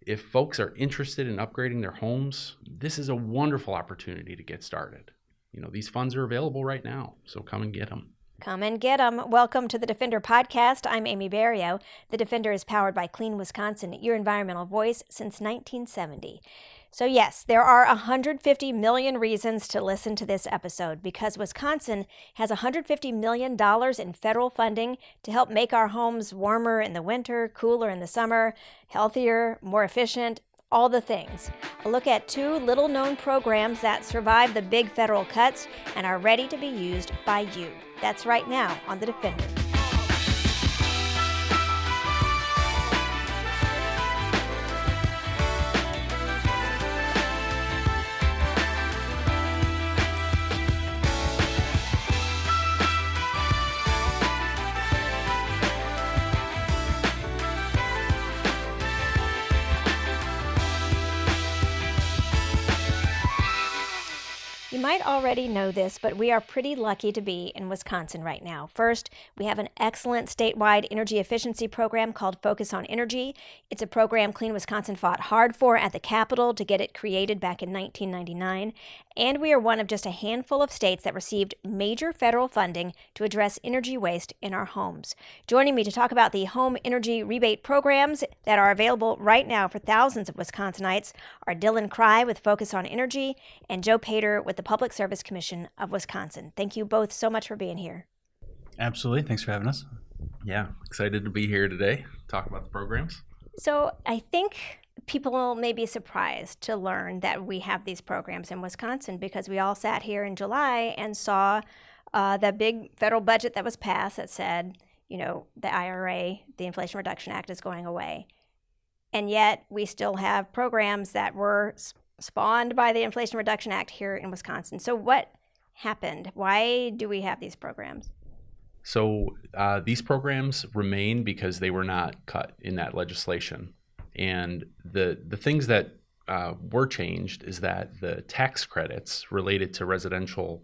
if folks are interested in upgrading their homes, this is a wonderful opportunity to get started. These funds are available right now, so come and get them. Come and get them. Welcome to the Defender Podcast. I'm Amy Barrilleaux. The Defender is powered by Clean Wisconsin, your environmental voice since 1970. So yes, there are 150 million reasons to listen to this episode because Wisconsin has $150 million in federal funding to help make our homes warmer in the winter, cooler in the summer, healthier, more efficient, all the things. A look at two little-known programs that survived the big federal cuts and are ready to be used by you. That's right now on The Defender. You might already know this, but we are pretty lucky to be in Wisconsin right now. First, we have an excellent statewide energy efficiency program called Focus on Energy. It's a program Clean Wisconsin fought hard for at the Capitol to get it created back in 1999. And we are one of just a handful of states that received major federal funding to address energy waste in our homes. Joining me to talk about the home energy rebate programs that are available right now for thousands of Wisconsinites are Dylan Crye with Focus on Energy and Joe Pater with the Public Service Commission of Wisconsin. Thank you both so much for being here. Absolutely. Thanks for having us. Yeah, excited to be here today, talk about the programs. So I think people may be surprised to learn that we have these programs in Wisconsin because we all sat here in July and saw the big federal budget that was passed that said, the IRA, the Inflation Reduction Act, is going away. And yet we still have programs that were spawned by the Inflation Reduction Act here in Wisconsin. So what happened? Why do we have these programs? So these programs remain because they were not cut in that legislation. And the things that were changed is that the tax credits related to residential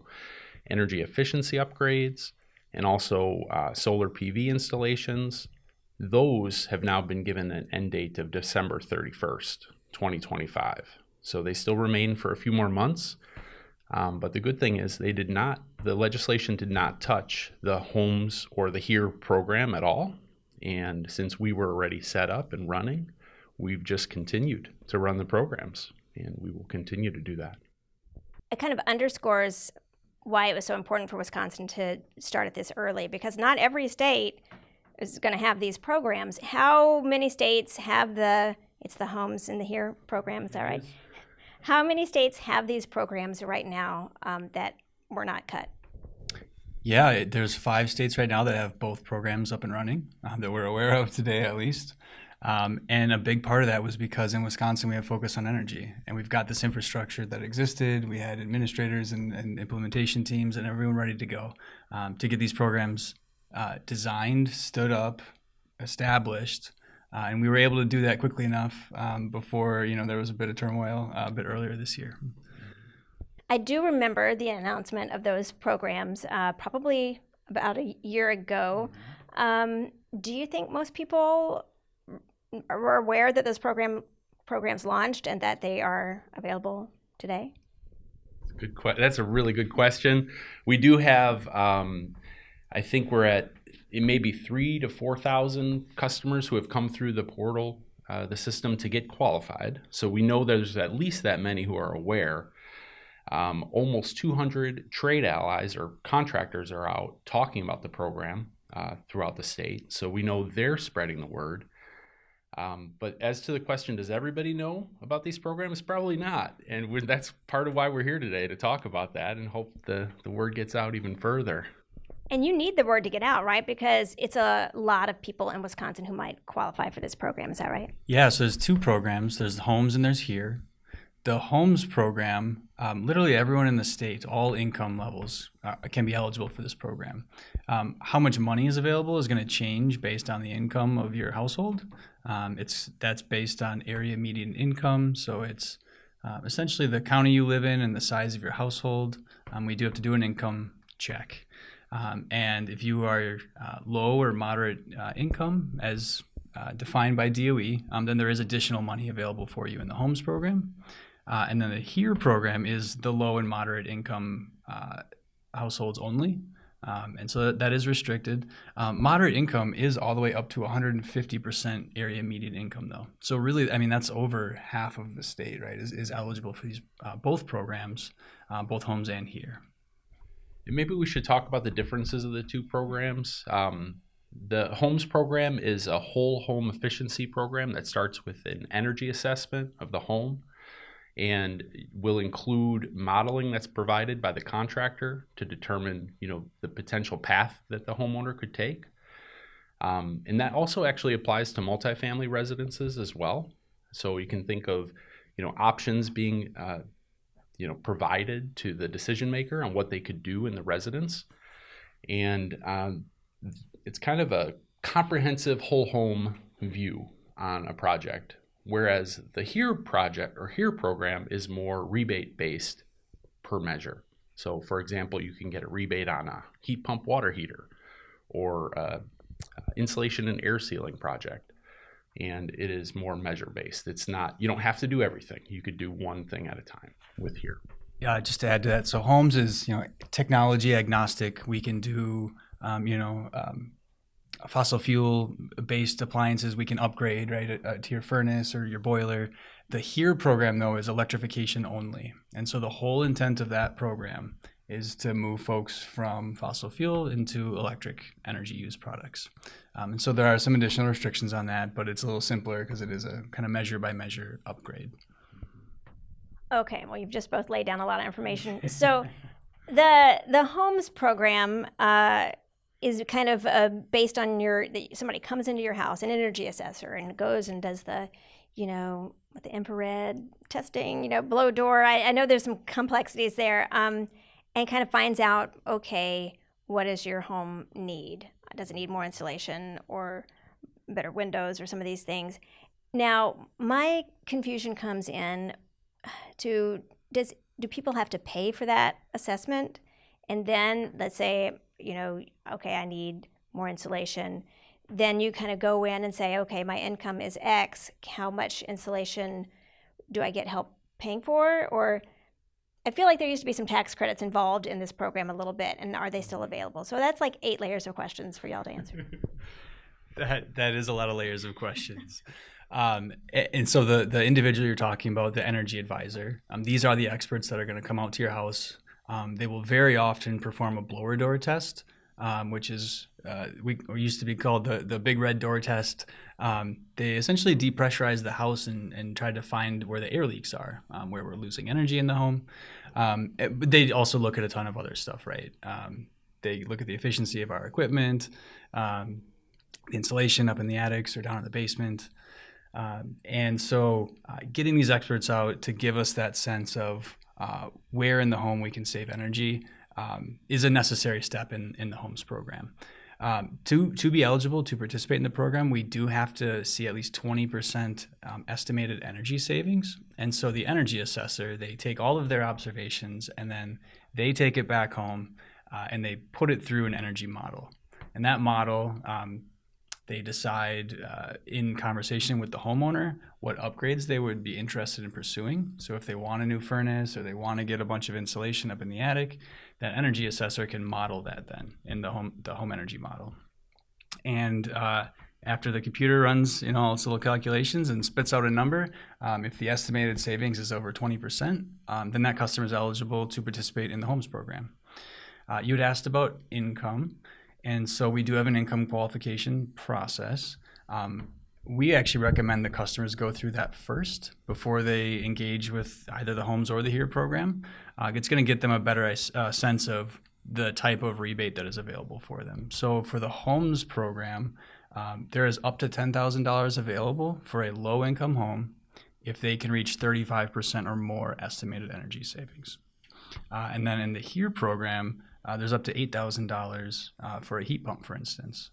energy efficiency upgrades and also solar PV installations, those have now been given an end date of December 31st, 2025. So they still remain for a few more months. But the good thing is the legislation did not touch the homes or the HERE program at all. And since we were already set up and running, we've just continued to run the programs, and we will continue to do that. It kind of underscores why it was so important for Wisconsin to start at this early, because not every state is going to have these programs. How many states have it's the Homes in the HERE program, is that right? How many states have these programs right now that were not cut? Yeah, there's 5 states right now that have both programs up and running that we're aware of today at least. And a big part of that was because in Wisconsin we have Focus on Energy, and we've got this infrastructure that existed. We had administrators and implementation teams and everyone ready to go to get these programs designed, stood up, established. And we were able to do that quickly enough before there was a bit of turmoil a bit earlier this year. I do remember the announcement of those programs probably about a year ago. Do you think most people are aware that those programs launched and that they are available today? That's a really good question. We do have, I think we're at maybe 3,000 to 4,000 customers who have come through the portal, the system, to get qualified. So we know there's at least that many who are aware. Almost 200 trade allies or contractors are out talking about the program throughout the state. So we know they're spreading the word. But as to the question, does everybody know about these programs? Probably not. And that's part of why we're here today, to talk about that and hope the word gets out even further. And you need the word to get out, right? Because it's a lot of people in Wisconsin who might qualify for this program. Is that right? Yeah, so there's 2 programs. There's Homes and there's HERE. The Homes program, literally everyone in the state, all income levels, can be eligible for this program. How much money is available is going to change based on the income of your household. That's based on area median income, so it's essentially the county you live in and the size of your household. We do have to do an income check. And if you are low or moderate income, as defined by DOE, then there is additional money available for you in the homes program. And then the HERE program is the low and moderate income households only. And so that is restricted. Moderate income is all the way up to 150% area median income, though. So really, I mean, that's over half of the state, right, is eligible for these both programs, both homes and HERE. And maybe we should talk about the differences of the two programs. The homes program is a whole home efficiency program that starts with an energy assessment of the home and will include modeling that's provided by the contractor to determine, the potential path that the homeowner could take. And that also actually applies to multifamily residences as well. So you can think of, options being, provided to the decision maker on what they could do in the residence. And it's kind of a comprehensive whole home view on a project. Whereas the HERE project or HERE program is more rebate based per measure. So for example, you can get a rebate on a heat pump water heater or insulation and air sealing project. And it is more measure based. It's not, you don't have to do everything. You could do one thing at a time with HERE. Yeah, just to add to that. So homes is, technology agnostic. We can do, fossil fuel based appliances we can upgrade, right, to your furnace or your boiler. The HERE program, though, is electrification only. And so the whole intent of that program is to move folks from fossil fuel into electric energy use products. And so there are some additional restrictions on that, but it's a little simpler because it is a kind of measure by measure upgrade. Okay, well, you've just both laid down a lot of information. So the homes program is kind of based on somebody comes into your house, an energy assessor, and goes and does the, with the infrared testing, blow door. I know there's some complexities there, and kind of finds out, okay, what does your home need? Does it need more insulation or better windows or some of these things? Now, my confusion comes in to, do people have to pay for that assessment? And then let's say, okay, I need more insulation. Then you kind of go in and say, okay, my income is X. How much insulation do I get help paying for? Or I feel like there used to be some tax credits involved in this program a little bit, and are they still available? So that's like 8 layers of questions for y'all to answer. That is a lot of layers of questions. And so the individual you're talking about, the energy advisor, these are the experts that are going to come out to your house. They will very often perform a blower door test, which is we used to be called the big red door test. They essentially depressurize the house and try to find where the air leaks are, where we're losing energy in the home. But they also look at a ton of other stuff, right? They look at the efficiency of our equipment, the insulation up in the attics or down in the basement. And so getting these experts out to give us that sense of where in the home we can save energy is a necessary step in the homes program. To be eligible to participate in the program, we do have to see at least 20% estimated energy savings. And so the energy assessor, they take all of their observations and then they take it back home and they put it through an energy model. And that model, they decide in conversation with the homeowner what upgrades they would be interested in pursuing. So if they want a new furnace or they want to get a bunch of insulation up in the attic, that energy assessor can model that then in the home energy model. And after the computer runs all its little calculations and spits out a number, if the estimated savings is over 20%, then that customer is eligible to participate in the homes program. You had asked about income. And so we do have an income qualification process. We actually recommend the customers go through that first before they engage with either the homes or the HERE program. It's going to get them a better sense of the type of rebate that is available for them. So for the homes program, there is up to $10,000 available for a low-income home if they can reach 35% or more estimated energy savings. And then in the HERE program, there's up to $8,000 for a heat pump, for instance,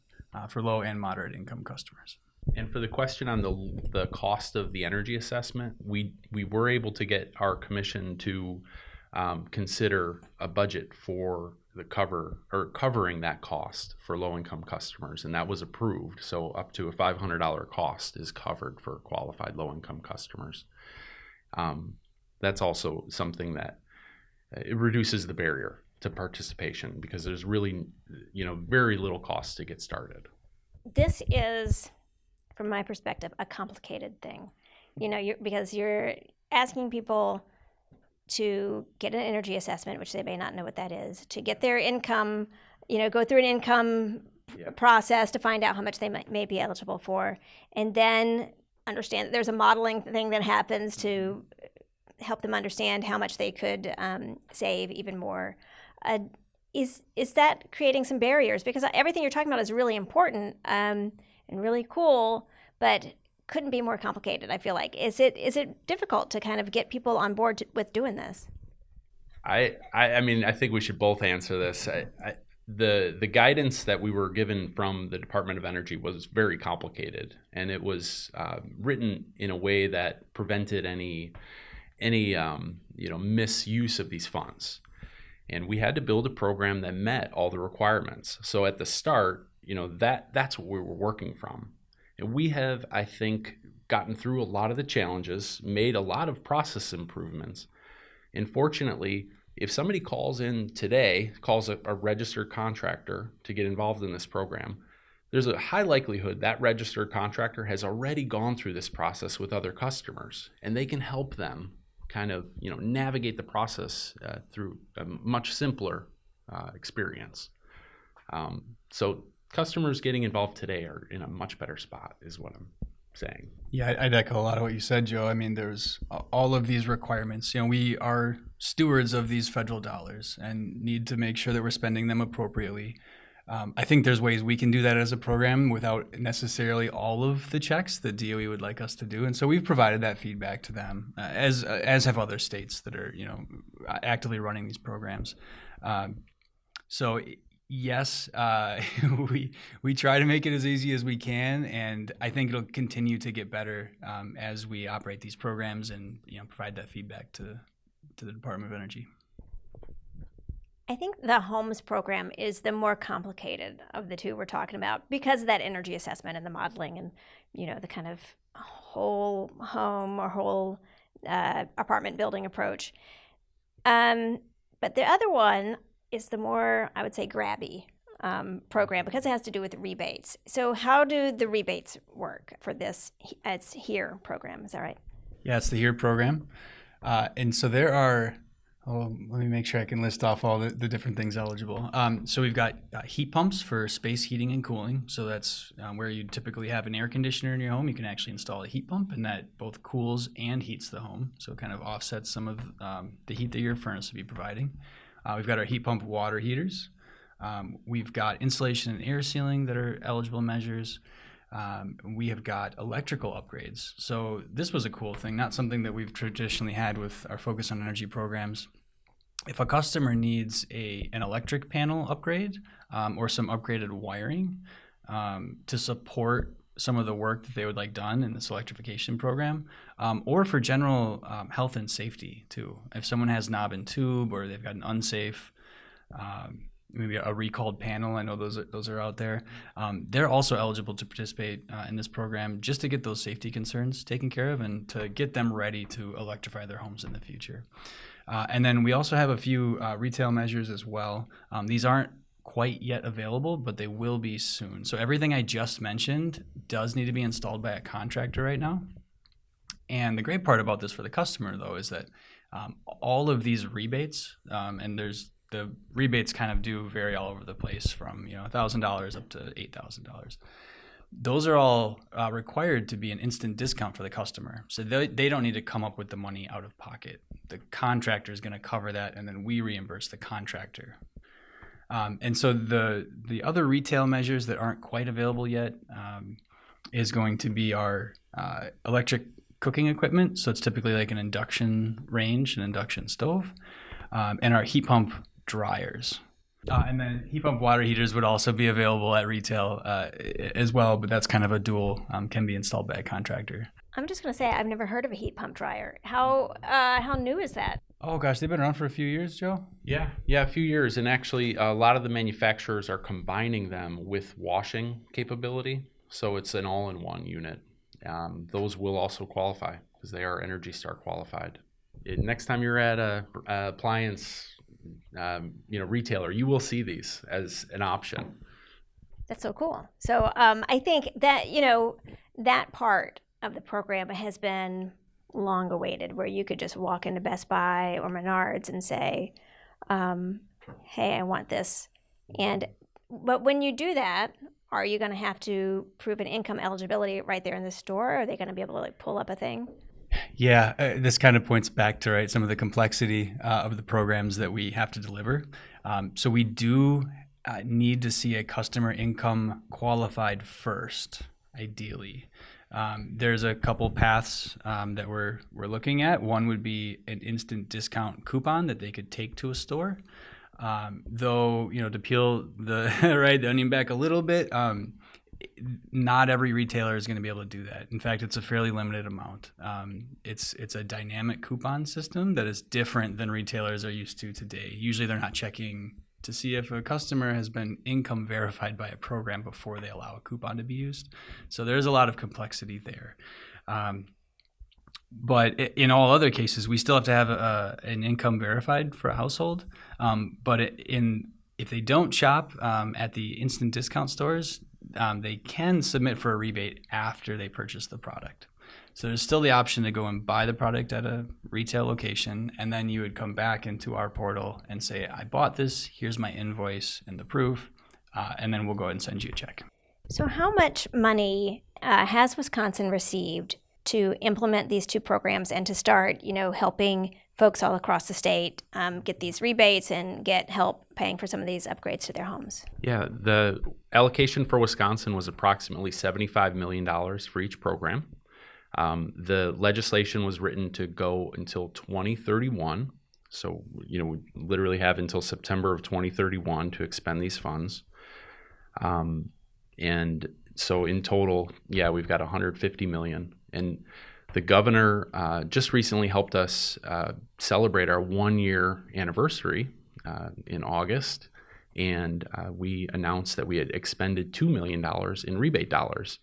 for low and moderate income customers. And for the question on the cost of the energy assessment, we were able to get our commission to consider a budget for covering that cost for low-income customers, and that was approved. So up to a $500 cost is covered for qualified low-income customers. That's also something that it reduces the barrier to participation because there's really, very little cost to get started. This is, from my perspective, a complicated thing, because you're asking people to get an energy assessment, which they may not know what that is, to get their income, go through an income process to find out how much they may be eligible for, and then understand that there's a modeling thing that happens to help them understand how much they could save even more. Is that creating some barriers? Because everything you're talking about is really important and really cool, but couldn't be more complicated, I feel like. Is it difficult to kind of get people on board with doing this? I mean, I think we should both answer this. The guidance that we were given from the Department of Energy was very complicated, and it was written in a way that prevented any misuse of these funds. And we had to build a program that met all the requirements. So at the start, that's what we were working from. And we have, I think, gotten through a lot of the challenges, made a lot of process improvements. And fortunately, if somebody calls in today, calls a registered contractor to get involved in this program, there's a high likelihood that registered contractor has already gone through this process with other customers, and they can help them kind of, navigate the process through a much simpler experience. So customers getting involved today are in a much better spot, is what I'm saying. Yeah, I'd echo a lot of what you said, Joe. I mean, there's all of these requirements. We are stewards of these federal dollars and need to make sure that we're spending them appropriately. I think there's ways we can do that as a program without necessarily all of the checks that DOE would like us to do. And so we've provided that feedback to them, as have other states that are, actively running these programs. So yes, we try to make it as easy as we can, and I think it'll continue to get better as we operate these programs and provide that feedback to the Department of Energy. I think the homes program is the more complicated of the two we're talking about because of that energy assessment and the modeling and, the kind of whole home or whole apartment building approach. But the other one is the more, I would say, grabby program because it has to do with rebates. So how do the rebates work for this? It's HERE program, is that right? Yeah, it's the HERE program. And so there are... let me make sure I can list off all the different things eligible. So we've got heat pumps for space heating and cooling. So that's where you typically have an air conditioner in your home. You can actually install a heat pump, and that both cools and heats the home. So it kind of offsets some of the heat that your furnace will be providing. We've got our heat pump water heaters. We've got insulation and air sealing that are eligible measures. We have got electrical upgrades. So this was a cool thing, not something that we've traditionally had with our focus on energy programs. If a customer needs an electric panel upgrade or some upgraded wiring to support some of the work that they would like done in this electrification program, or for general health and safety too. If someone has knob and tube or they've got an unsafe maybe a recalled panel. I know those are out there. They're also eligible to participate in this program just to get those safety concerns taken care of and to get them ready to electrify their homes in the future. And then we also have a few retail measures as well. These aren't quite yet available, but they will be soon. So everything I just mentioned does need to be installed by a contractor right now. And the great part about this for the customer, though, is that all of these rebates, and the rebates kind of do vary all over the place from $1,000 up to $8,000. Those are all required to be an instant discount for the customer. So they don't need to come up with the money out of pocket. The contractor is going to cover that, and then we reimburse the contractor. And so the other retail measures that aren't quite available yet is going to be our electric cooking equipment. So it's typically like an induction range, an induction stove, and our heat pump dryers. And then heat pump water heaters would also be available at retail as well, but that's kind of a dual, can be installed by a contractor. I'm just going to say I've never heard of a heat pump dryer. How new is that? Oh gosh, they've been around for a few years, Joe. Yeah, a few years. And actually, a lot of the manufacturers are combining them with washing capability. So it's an all-in-one unit. Those will also qualify because they are Energy Star qualified. Next time you're at a appliance retailer, you will see these as an option. That's so cool. So I think that, that part of the program has been long awaited, where you could just walk into Best Buy or Menards and say, hey, I want this. But when you do that, are you going to have to prove an income eligibility right there in the store? Or are they going to be able to pull up a thing? Yeah, this kind of points back to some of the complexity of the programs that we have to deliver. So we do need to see a customer income qualified first, ideally. There's a couple paths that we're looking at. One would be an instant discount coupon that they could take to a store. Though, to peel the the onion back a little bit, not every retailer is going to be able to do that. In fact, it's a fairly limited amount. It's a dynamic coupon system that is different than retailers are used to today. Usually they're not checking to see if a customer has been income verified by a program before they allow a coupon to be used. So there's a lot of complexity there. But in all other cases, we still have to have an income verified for a household. But if they don't shop at the instant discount stores, they can submit for a rebate after they purchase the product. So there's still the option to go and buy the product at a retail location, and then you would come back into our portal and say, I bought this, here's my invoice and the proof, and then we'll go ahead and send you a check. So how much money has Wisconsin received to implement these two programs and to start, helping folks all across the state get these rebates and get help paying for some of these upgrades to their homes? Yeah, the allocation for Wisconsin was approximately $75 million for each program. The legislation was written to go until 2031. So, we literally have until September of 2031 to expend these funds. And so in total, we've got $150 million. And the governor just recently helped us celebrate our 1-year anniversary in August. And we announced that we had expended $2 million in rebate dollars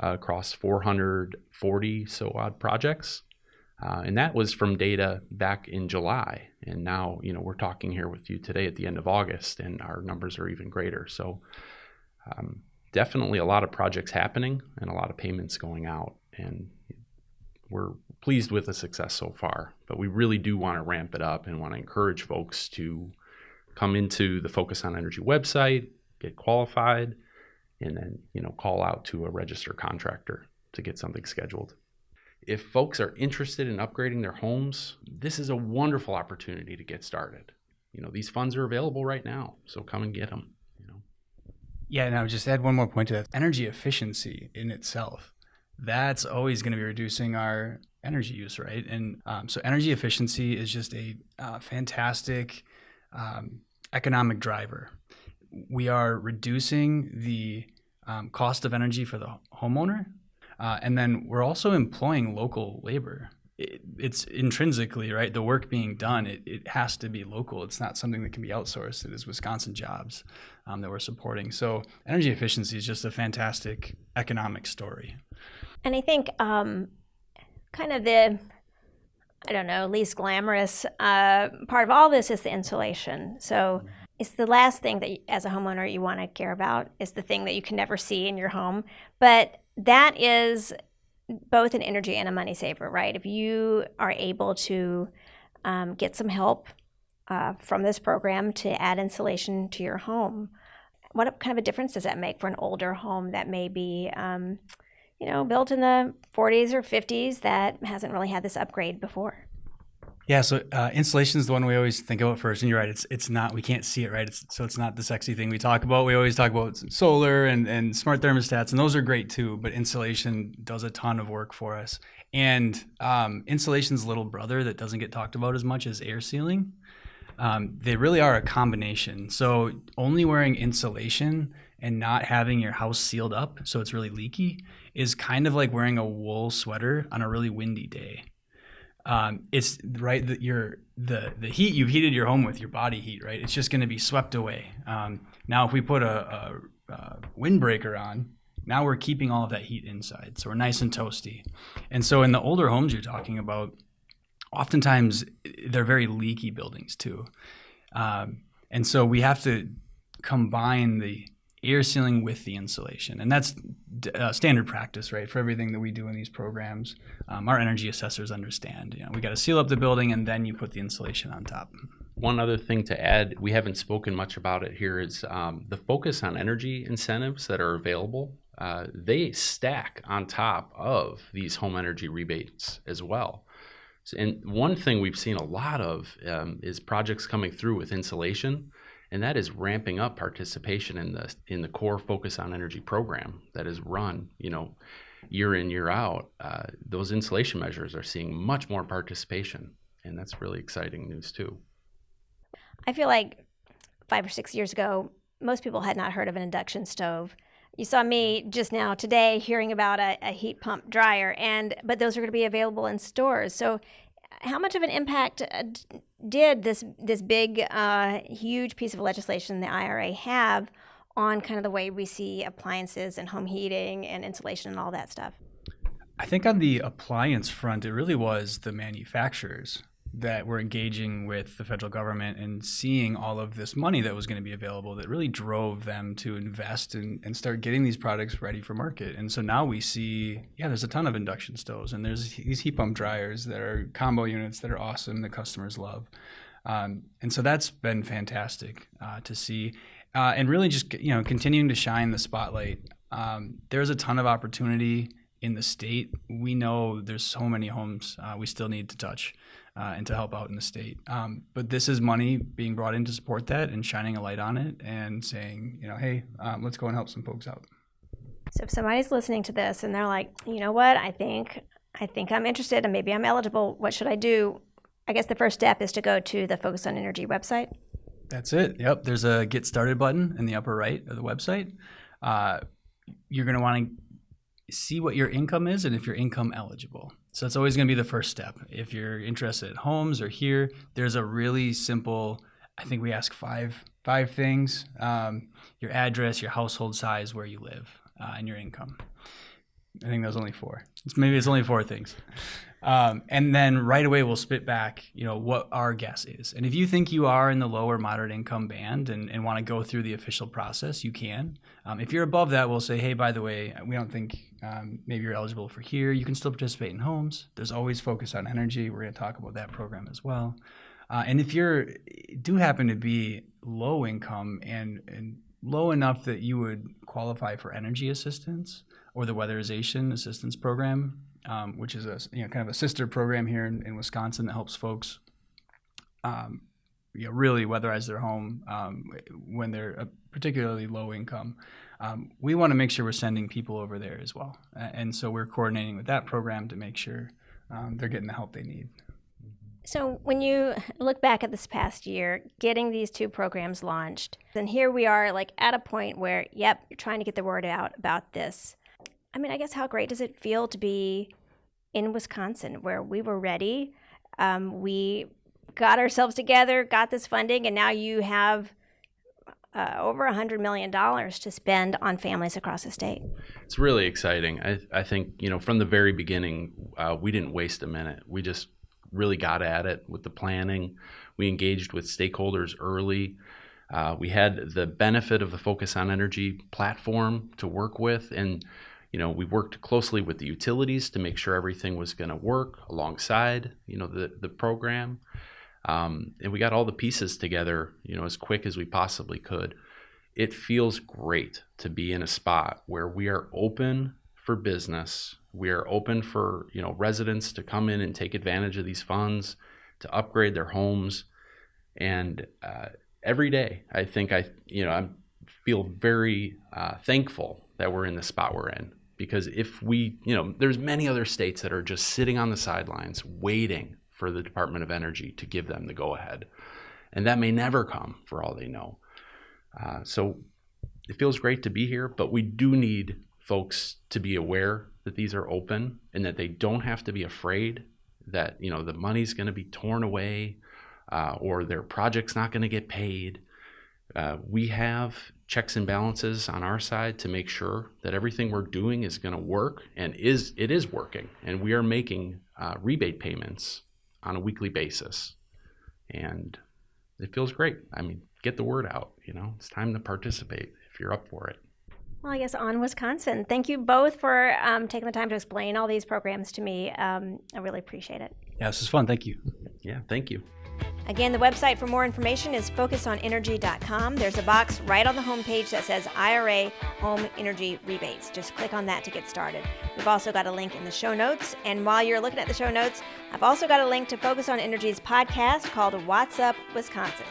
across 440 so odd projects. And that was from data back in July. And now, we're talking here with you today at the end of August, and our numbers are even greater. So definitely a lot of projects happening and a lot of payments going out. And we're pleased with the success so far, but we really do want to ramp it up and want to encourage folks to come into the Focus on Energy website, get qualified, and then, call out to a registered contractor to get something scheduled. If folks are interested in upgrading their homes, this is a wonderful opportunity to get started. These funds are available right now, so come and get them. Yeah, and I would just add one more point to that. Energy efficiency in itself, that's always going to be reducing our energy use, right? And so energy efficiency is just a fantastic economic driver. We are reducing the cost of energy for the homeowner, and then we're also employing local labor. It's intrinsically, right, the work being done, it has to be local. It's not something that can be outsourced. It is Wisconsin jobs that we're supporting. So energy efficiency is just a fantastic economic story. And I think kind of the, least glamorous part of all this is the insulation. So it's the last thing that as a homeowner you want to care about. It's the thing that you can never see in your home. But that is both an energy and a money saver, right? If you are able to get some help from this program to add insulation to your home, what kind of a difference does that make for an older home that may be built in the 40s or 50s that hasn't really had this upgrade before? Yeah, so insulation is the one we always think about first, and you're right. It's not, we can't see it, right? So it's not the sexy thing we talk about. We always talk about solar and smart thermostats, and those are great too. But insulation does a ton of work for us. And insulation's little brother that doesn't get talked about as much as air sealing. They really are a combination. So only wearing insulation and not having your house sealed up so it's really leaky is kind of like wearing a wool sweater on a really windy day. It's right that the heat you've heated your home with, your body heat, right? It's just going to be swept away. Now, if we put a windbreaker on, now we're keeping all of that heat inside, so we're nice and toasty. And so in the older homes you're talking about, oftentimes they're very leaky buildings too. And so we have to combine the air sealing with the insulation. And that's standard practice, right, for everything that we do in these programs. Our energy assessors understand, we got to seal up the building and then you put the insulation on top. One other thing to add, we haven't spoken much about it here, is the focus on energy incentives that are available. They stack on top of these home energy rebates as well. And one thing we've seen a lot of is projects coming through with insulation, and that is ramping up participation in the core Focus on Energy program that is run, year in, year out. Those insulation measures are seeing much more participation, and that's really exciting news too. I feel like 5 or 6 years ago, most people had not heard of an induction stove. You saw me just now today hearing about a heat pump dryer, but those are going to be available in stores. So how much of an impact did this big, huge piece of legislation, the IRA, have on kind of the way we see appliances and home heating and insulation and all that stuff? I think on the appliance front, it really was the manufacturers that were engaging with the federal government and seeing all of this money that was going to be available that really drove them to invest and start getting these products ready for market. And so now we see, there's a ton of induction stoves, and there's these heat pump dryers that are combo units that are awesome, that customers love. And so that's been fantastic to see. And really just, continuing to shine the spotlight. There's a ton of opportunity in the state. We know there's so many homes we still need to touch and to help out in the state. But this is money being brought in to support that and shining a light on it and saying, hey, let's go and help some folks out. So if somebody's listening to this and they're like, you know what, I think I'm interested and maybe I'm eligible, what should I do? I guess the first step is to go to the Focus on Energy website. That's it. Yep. There's a Get Started button in the upper right of the website. You're going to want to see what your income is and if you're income eligible. So that's always going to be the first step. If you're interested in homes or here, there's a really simple, I think we ask five things: your address, your household size, where you live, and your income. I think that was only 4. It's only 4 things. And then right away we'll spit back, what our guess is. And if you think you are in the low or moderate income band and want to go through the official process, you can. If you're above that, we'll say, hey, by the way, we don't think maybe you're eligible for here. You can still participate in homes. There's always Focus on Energy. We're going to talk about that program as well. And if you do happen to be low income and low enough that you would qualify for energy assistance or the weatherization assistance program, which is a kind of a sister program here in Wisconsin that helps folks really weatherize their home when they're particularly low income. We want to make sure we're sending people over there as well, and so we're coordinating with that program to make sure they're getting the help they need. So when you look back at this past year, getting these 2 programs launched, and here we are at a point where, you're trying to get the word out about this. I mean, I guess how great does it feel to be in Wisconsin where we were ready, we got ourselves together, got this funding, and now you have over $100 million to spend on families across the state. It's really exciting. I think, from the very beginning, we didn't waste a minute. We just really got at it with the planning. We engaged with stakeholders early. We had the benefit of the Focus on Energy platform to work with, and we worked closely with the utilities to make sure everything was going to work alongside, the program. And we got all the pieces together, as quick as we possibly could. It feels great to be in a spot where we are open for business. We are open for, residents to come in and take advantage of these funds, to upgrade their homes. And every day, I think I feel very thankful that we're in the spot we're in. Because if we, there's many other states that are just sitting on the sidelines waiting for the Department of Energy to give them the go-ahead. And that may never come for all they know. So it feels great to be here, but we do need folks to be aware that these are open and that they don't have to be afraid that, you know, the money's going to be torn away or their project's not going to get paid. We have checks and balances on our side to make sure that everything we're doing is going to work, and it is working. And we are making rebate payments on a weekly basis. And it feels great. I mean, get the word out, you know, it's time to participate if you're up for it. Well, I guess on Wisconsin. Thank you both for taking the time to explain all these programs to me. I really appreciate it. Yeah, this is fun. Thank you. Yeah, thank you. Again, the website for more information is focusonenergy.com. There's a box right on the homepage that says IRA Home Energy Rebates. Just click on that to get started. We've also got a link in the show notes. And while you're looking at the show notes, I've also got a link to Focus on Energy's podcast called What's Up Wisconsin.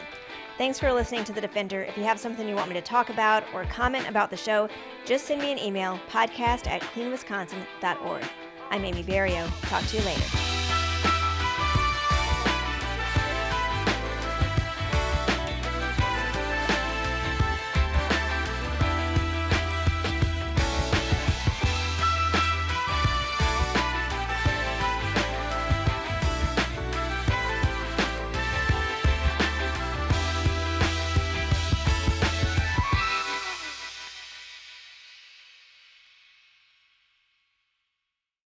Thanks for listening to The Defender. If you have something you want me to talk about or comment about the show, just send me an email, podcast@cleanwisconsin.org. I'm Amy Barrilleaux. Talk to you later.